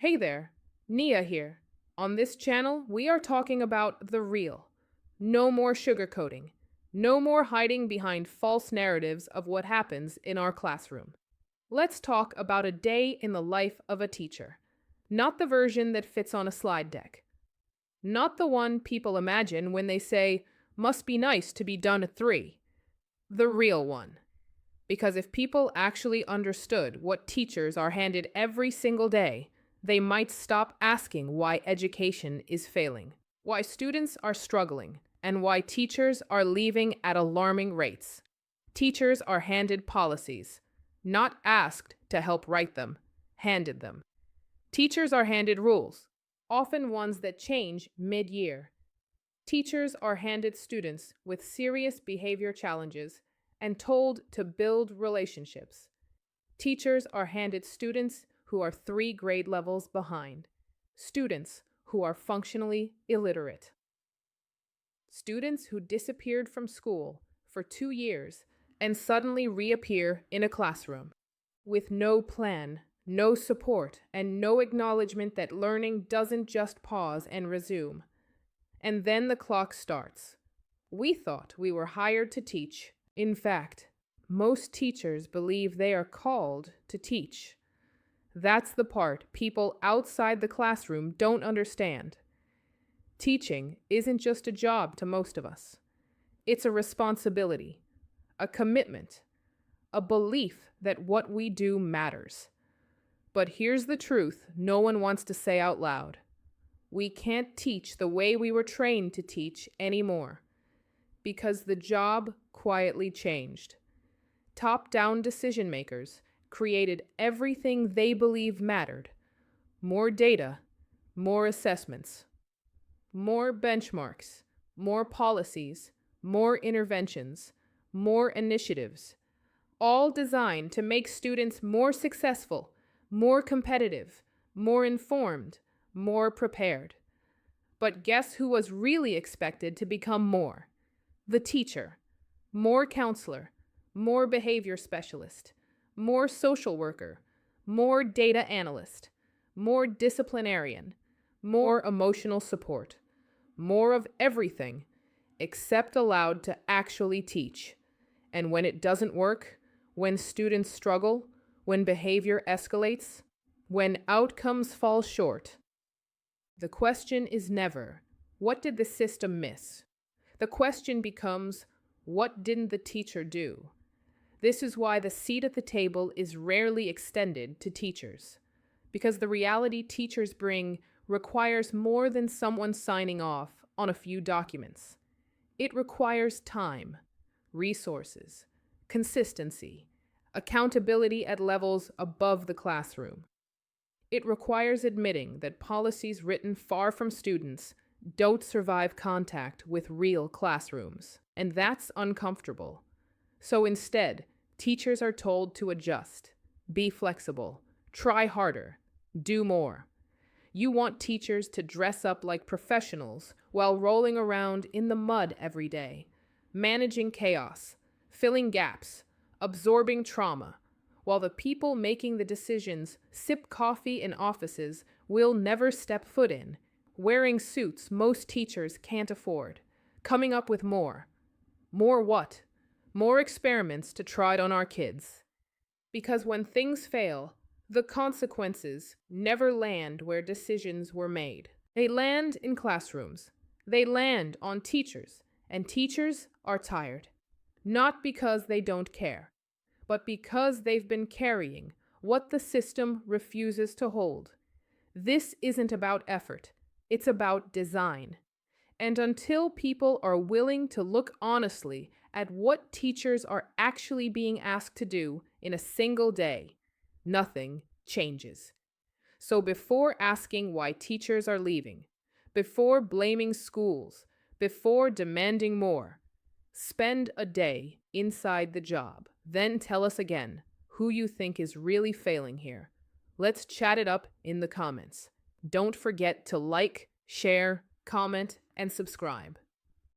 Hey there, Nia here. On this channel, we are talking about the real. No more sugarcoating. No more hiding behind false narratives of what happens in our classroom. Let's talk about a day in the life of a teacher. Not the version that fits on a slide deck. Not the one people imagine when they say, must be nice to be done at 3. The real one. Because if people actually understood what teachers are handed every single day, they might stop asking why education is failing, why students are struggling, and why teachers are leaving at alarming rates. Teachers are handed policies, not asked to help write them, handed them. Teachers are handed rules, often ones that change mid-year. Teachers are handed students with serious behavior challenges and told to build relationships. Teachers are handed students who are 3 grade levels behind, students who are functionally illiterate, students who disappeared from school for 2 years and suddenly reappear in a classroom with no plan, no support, and no acknowledgement that learning doesn't just pause and resume. And then the clock starts. We thought we were hired to teach. In fact, most teachers believe they are called to teach. That's the part people outside the classroom don't understand. Teaching isn't just a job to most of us. It's a responsibility, a commitment, a belief that what we do matters. But here's the truth no one wants to say out loud. We can't teach the way we were trained to teach anymore, because the job quietly changed. Top-down decision makers created everything they believed mattered. More data, more assessments, more benchmarks, more policies, more interventions, more initiatives, all designed to make students more successful, more competitive, more informed, more prepared. But guess who was really expected to become more? The teacher. More counselor, more behavior specialist, more social worker, more data analyst, more disciplinarian, more emotional support, more of everything except allowed to actually teach. And when it doesn't work, when students struggle, when behavior escalates, when outcomes fall short, the question is never, what did the system miss? The question becomes, what didn't the teacher do? This is why the seat at the table is rarely extended to teachers, because the reality teachers bring requires more than someone signing off on a few documents. It requires time, resources, consistency, accountability at levels above the classroom. It requires admitting that policies written far from students don't survive contact with real classrooms, and that's uncomfortable. So instead, teachers are told to adjust, be flexible, try harder, do more. You want teachers to dress up like professionals while rolling around in the mud every day, managing chaos, filling gaps, absorbing trauma, while the people making the decisions sip coffee in offices we'll never step foot in, wearing suits most teachers can't afford, coming up with more. More what? More experiments to try it on our kids. Because when things fail, the consequences never land where decisions were made. They land in classrooms. They land on teachers, and teachers are tired. Not because they don't care, but because they've been carrying what the system refuses to hold. This isn't about effort. It's about design. And until people are willing to look honestly at what teachers are actually being asked to do in a single day, nothing changes. So before asking why teachers are leaving, before blaming schools, before demanding more, spend a day inside the job. Then tell us again who you think is really failing here. Let's chat it up in the comments. Don't forget to like, share, comment, and subscribe.